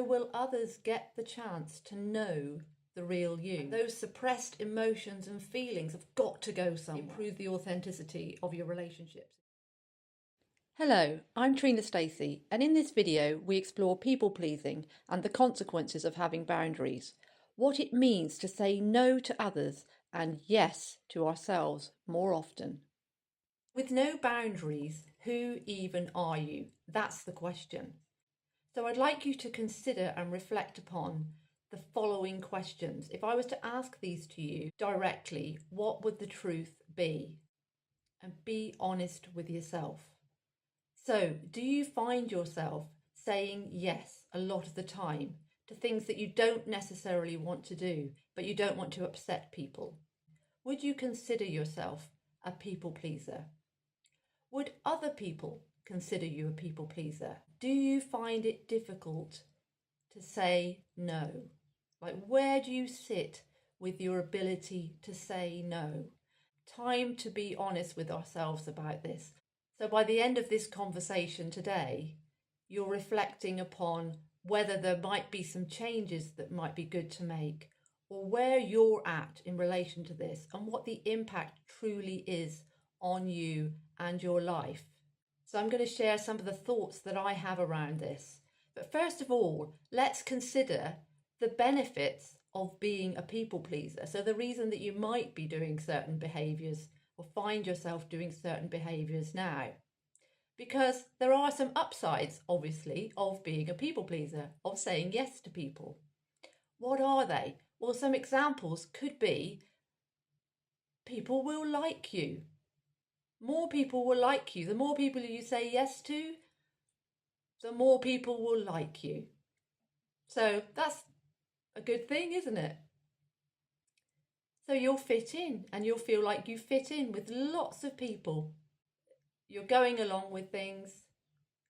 so will others get the chance to know the real you. And those suppressed emotions and feelings have got to go somewhere. Improve the authenticity of your relationships. Hello, I'm Trina Stacey, and in this video we explore people-pleasing and the consequences of having boundaries, what it means to say no to others and yes to ourselves more often. With no boundaries, who even are you? That's the question. So I'd like you to consider and reflect upon the following questions. If I was to ask these to you directly, what would the truth be? And be honest with yourself. So, do you find yourself saying yes a lot of the time to things that you don't necessarily want to do, but you don't want to upset people? Would you consider yourself a people pleaser? Would other people consider you a people pleaser? Do you find it difficult to say no? Like, where do you sit with your ability to say no? Time to be honest with ourselves about this. So by the end of this conversation today, you're reflecting upon whether there might be some changes that might be good to make, or where you're at in relation to this and what the impact truly is on you and your life. So I'm going to share some of the thoughts that I have around this. But first of all, let's consider the benefits of being a people pleaser. So the reason that you might be doing certain behaviours or find yourself doing certain behaviours now. Because there are some upsides, obviously, of being a people pleaser, of saying yes to people. What are they? Well, some examples could be people will like you. More people will like you. The more people you say yes to, the more people will like you. So that's a good thing, isn't it? So you'll fit in and you'll feel like you fit in with lots of people. You're going along with things.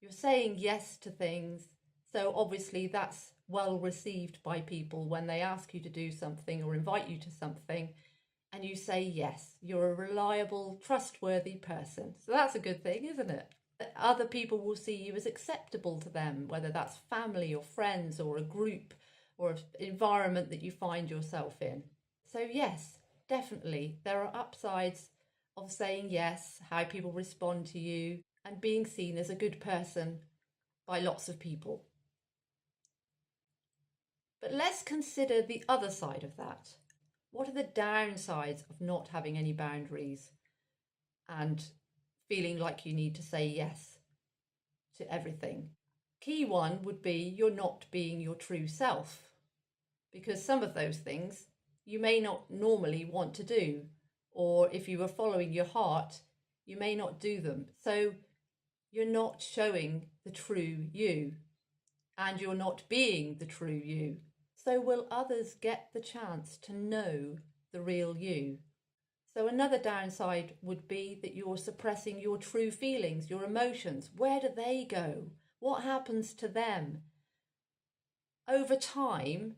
You're saying yes to things. So obviously that's well received by people when they ask you to do something or invite you to something and you say yes. You're a reliable, trustworthy person. So that's a good thing, isn't it? Other people will see you as acceptable to them, whether that's family or friends or a group or an environment that you find yourself in. So yes, definitely, there are upsides of saying yes, how people respond to you, and being seen as a good person by lots of people. But let's consider the other side of that. What are the downsides of not having any boundaries and feeling like you need to say yes to everything? Key one would be you're not being your true self, because some of those things you may not normally want to do, or if you were following your heart, you may not do them. So you're not showing the true you, and you're not being the true you. So will others get the chance to know the real you? So another downside would be that you're suppressing your true feelings, your emotions. Where do they go? What happens to them? Over time,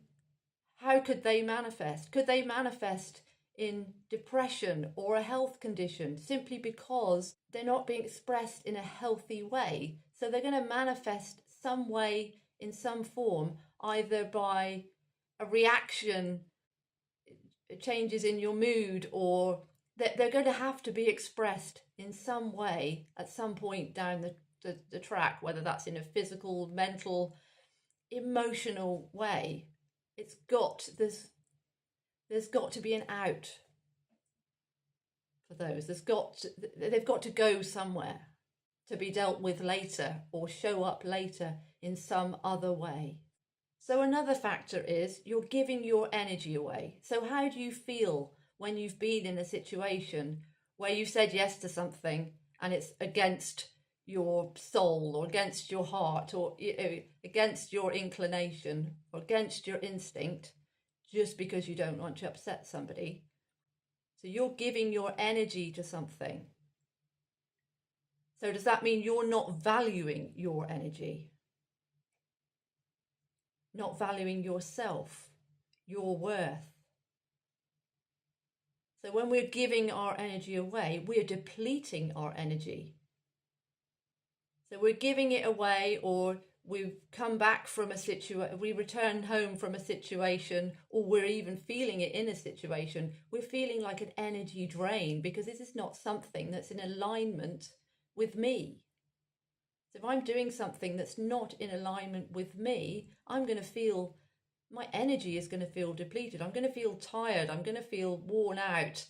how could they manifest? Could they manifest in depression or a health condition simply because they're not being expressed in a healthy way? So they're going to manifest some way, in some form, either by a reaction, changes in your mood, or they're going to have to be expressed in some way at some point down the track, whether that's in a physical, mental, emotional way. There's got to be an out for those. They've got to go somewhere to be dealt with later or show up later in some other way. So another factor is you're giving your energy away. So how do you feel when you've been in a situation where you've said yes to something and it's against your soul or against your heart or against your inclination or against your instinct, just because you don't want to upset somebody? So you're giving your energy to something. So does that mean you're not valuing your energy? Not valuing yourself, your worth? So when we're giving our energy away, we're depleting our energy. So we're giving it away, or we've come back from a situation, we return home from a situation, or we're even feeling it in a situation, we're feeling like an energy drain because this is not something that's in alignment with me. So if I'm doing something that's not in alignment with me, I'm going to feel, my energy is going to feel depleted. I'm going to feel tired. I'm going to feel worn out.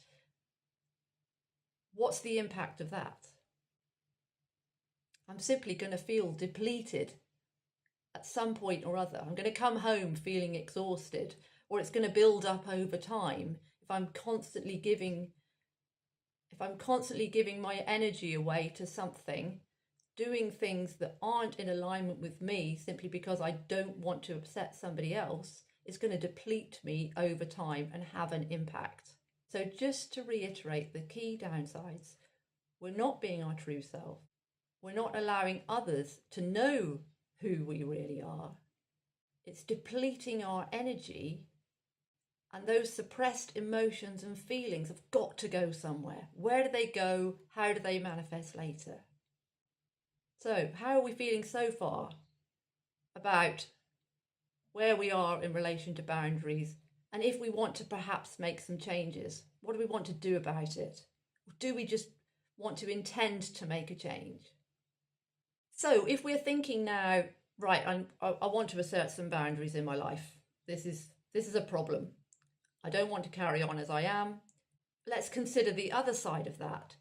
What's the impact of that? I'm simply going to feel depleted at some point or other. I'm going to come home feeling exhausted, or it's going to build up over time if I'm constantly giving my energy away to something, doing things that aren't in alignment with me simply because I don't want to upset somebody else. It's going to deplete me over time and have an impact. So just to reiterate the key downsides, we're not being our true self. We're not allowing others to know who we really are. It's depleting our energy, and those suppressed emotions and feelings have got to go somewhere. Where do they go? How do they manifest later? So, how are we feeling so far about where we are in relation to boundaries? And if we want to perhaps make some changes, what do we want to do about it? Or do we just want to intend to make a change? So if we're thinking now, right, I want to assert some boundaries in my life. This is a problem. I don't want to carry on as I am. Let's consider the other side of that.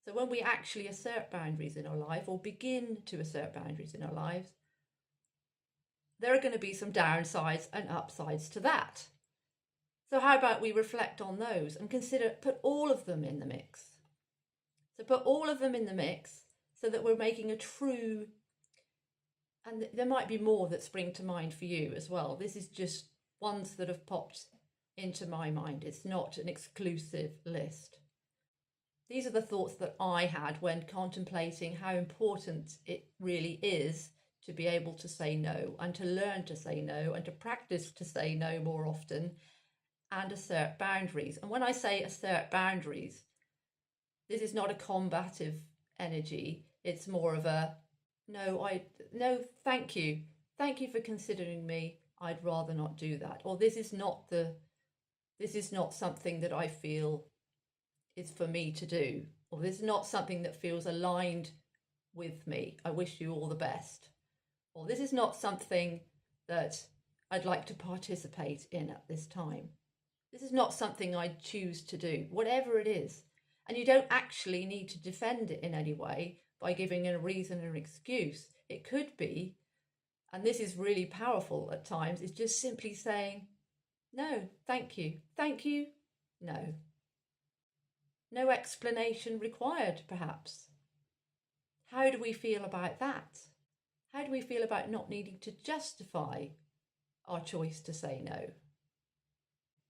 So when we actually assert boundaries in our life, or begin to assert boundaries in our lives, there are going to be some downsides and upsides to that. So how about we reflect on those and put all of them in the mix. So put all of them in the mix so that we're making a true, and there might be more that spring to mind for you as well. This is just ones that have popped into my mind. It's not an exclusive list. These are the thoughts that I had when contemplating how important it really is to be able to say no, and to learn to say no, and to practice to say no more often, and assert boundaries. And when I say assert boundaries, this is not a combative energy. It's more of a no, thank you. Thank you for considering me. I'd rather not do that. Or this is not something that I feel is for me to do. Or this is not something that feels aligned with me. I wish you all the best. Or this is not something that I'd like to participate in at this time. This is not something I choose to do, whatever it is. And you don't actually need to defend it in any way by giving a reason or excuse. It could be, and this is really powerful at times, is just simply saying, no, thank you. Thank you, no. No explanation required, perhaps. How do we feel about that? How do we feel about not needing to justify our choice to say no?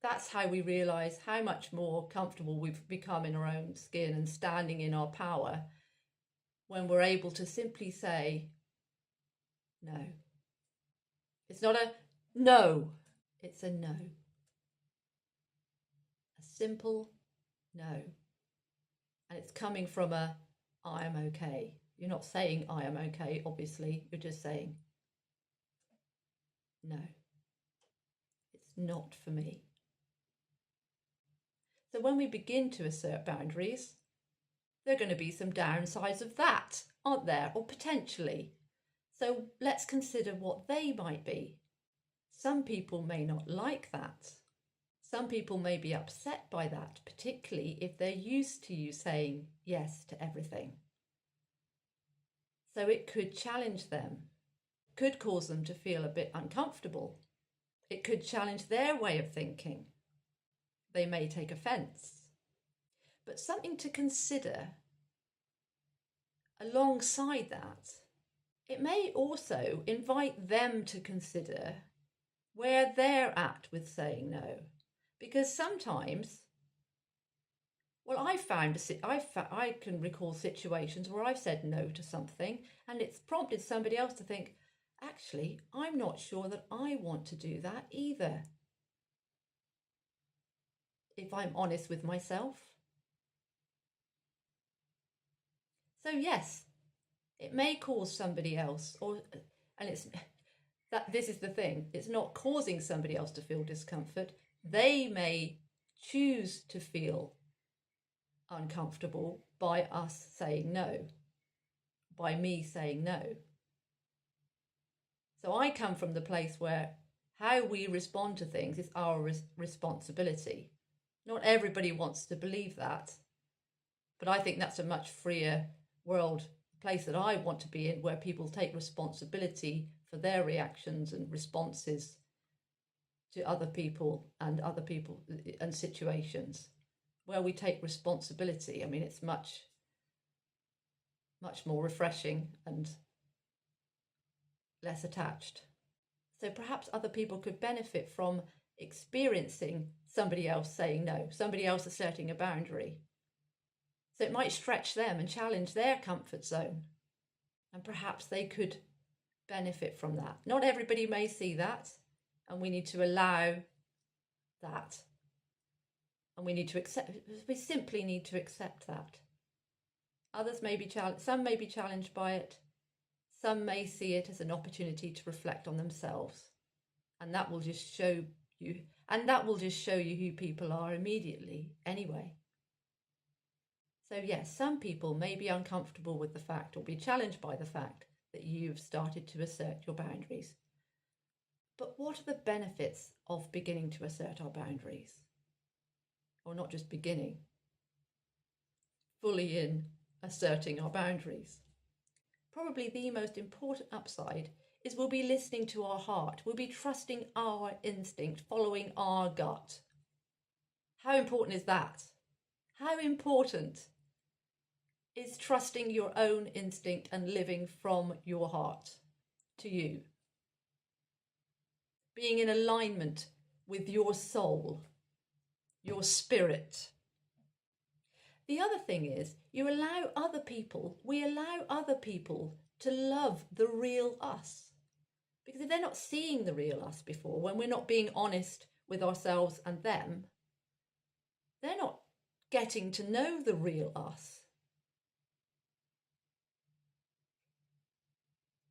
That's how we realise how much more comfortable we've become in our own skin and standing in our power when we're able to simply say no. It's not a no, it's a no. A simple no. And it's coming from a I am okay. You're not saying I am okay, obviously. You're just saying no. It's not for me. So when we begin to assert boundaries, there are going to be some downsides of that, aren't there? Or potentially. So let's consider what they might be. Some people may not like that. Some people may be upset by that, particularly if they're used to you saying yes to everything. So it could challenge them, could cause them to feel a bit uncomfortable. It could challenge their way of thinking. They may take offence. But something to consider alongside that, it may also invite them to consider where they're at with saying no. Because sometimes, well, I can recall situations where I've said no to something and it's prompted somebody else to think, actually, I'm not sure that I want to do that either. If I'm honest with myself. So yes, It may cause somebody else, and this is the thing, it's not causing somebody else to feel discomfort. They may choose to feel uncomfortable by us saying no, by me saying no. So I come from the place where how we respond to things is our responsibility. Not everybody wants to believe that, but I think that's a much freer world, place that I want to be in, where people take responsibility for their reactions and responses to other people and situations, where we take responsibility. I mean, it's much more refreshing and less attached. So perhaps other people could benefit from experiencing somebody else saying no, somebody else asserting a boundary. So it might stretch them and challenge their comfort zone. And perhaps they could benefit from that. Not everybody may see that, and we need to allow that. And we simply need to accept that. Others may be challenged, some may be challenged by it. Some may see it as an opportunity to reflect on themselves. And that will just show you who people are immediately anyway. So yes, some people may be uncomfortable with the fact or be challenged by the fact that you've started to assert your boundaries. But what are the benefits of beginning to assert our boundaries? Or not just beginning, fully in asserting our boundaries. Probably the most important upside is we'll be listening to our heart. We'll be trusting our instinct, following our gut. How important is that? How important is trusting your own instinct and living from your heart to you? Being in alignment with your soul, your spirit. The other thing is, we allow other people to love the real us. Because if they're not seeing the real us before, when we're not being honest with ourselves and them, they're not getting to know the real us.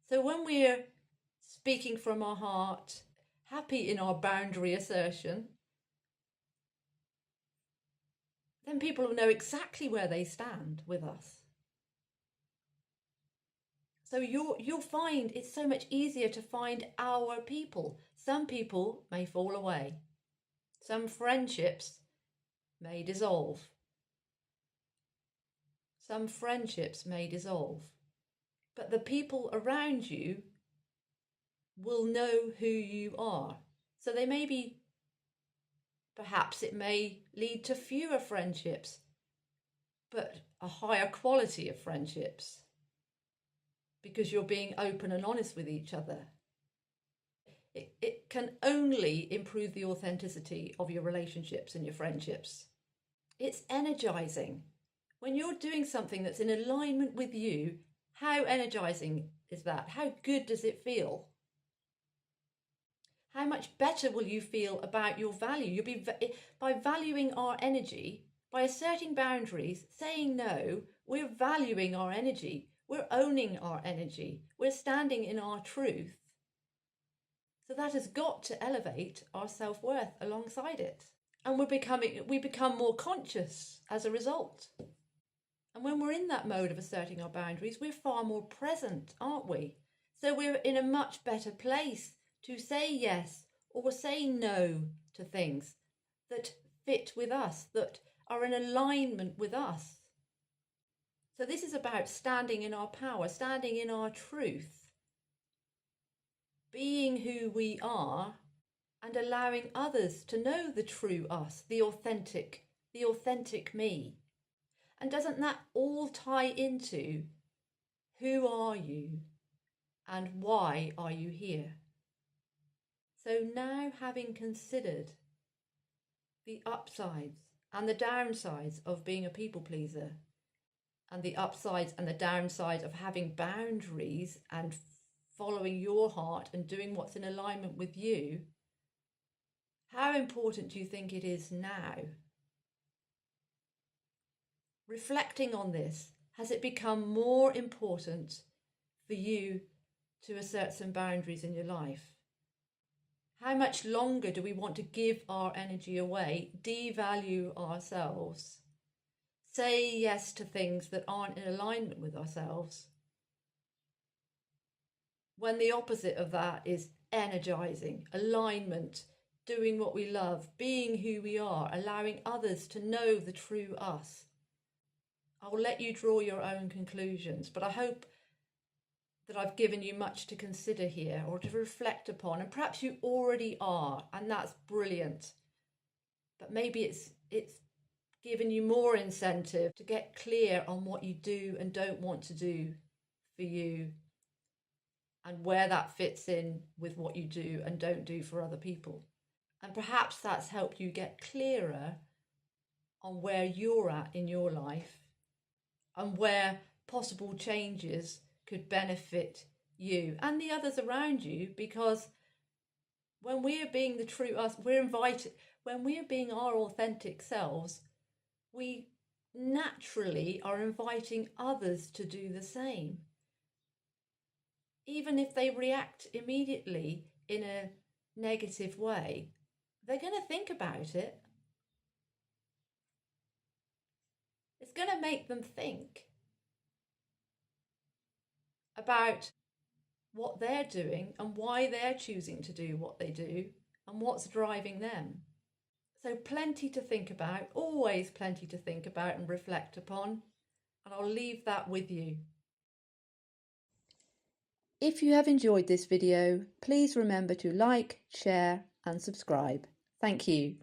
So when we're speaking from our heart, happy in our boundary assertion, then people will know exactly where they stand with us. So you'll find it's so much easier to find our people. Some people may fall away. Some friendships may dissolve. Some friendships may dissolve. But the people around you will know who you are. So they may be, perhaps it may lead to fewer friendships, but a higher quality of friendships, because you're being open and honest with each other. It can only improve the authenticity of your relationships and your friendships. It's energizing. When you're doing something that's in alignment with you, how energizing is that? How good does it feel? How much better will you feel about your value? You'll be, by valuing our energy, by asserting boundaries, saying no, we're valuing our energy. We're owning our energy. We're standing in our truth. So that has got to elevate our self-worth alongside it. And we become more conscious as a result. And when we're in that mode of asserting our boundaries, we're far more present, aren't we? So we're in a much better place to say yes or say no to things that fit with us, that are in alignment with us. So this is about standing in our power, standing in our truth, being who we are, and allowing others to know the true us, the authentic me. And doesn't that all tie into who are you and why are you here? So now, having considered the upsides and the downsides of being a people pleaser, and the upsides and the downsides of having boundaries and following your heart and doing what's in alignment with you, how important do you think it is now? Reflecting on this, has it become more important for you to assert some boundaries in your life? How much longer do we want to give our energy away, devalue ourselves, say yes to things that aren't in alignment with ourselves, when the opposite of that is energizing, alignment, doing what we love, being who we are, allowing others to know the true us? I'll let you draw your own conclusions, but I hope that I've given you much to consider here or to reflect upon, and perhaps you already are, and that's brilliant. But maybe it's given you more incentive to get clear on what you do and don't want to do for you, and where that fits in with what you do and don't do for other people. And perhaps that's helped you get clearer on where you're at in your life and where possible changes could benefit you and the others around you. Because when we're being the true us, when we're being our authentic selves, we naturally are inviting others to do the same. Even if they react immediately in a negative way, they're going to think about it. It's going to make them think about what they're doing and why they're choosing to do what they do and what's driving them. So plenty to think about, always plenty to think about and reflect upon, and I'll leave that with you. If you have enjoyed this video, please remember to like, share and subscribe. Thank you.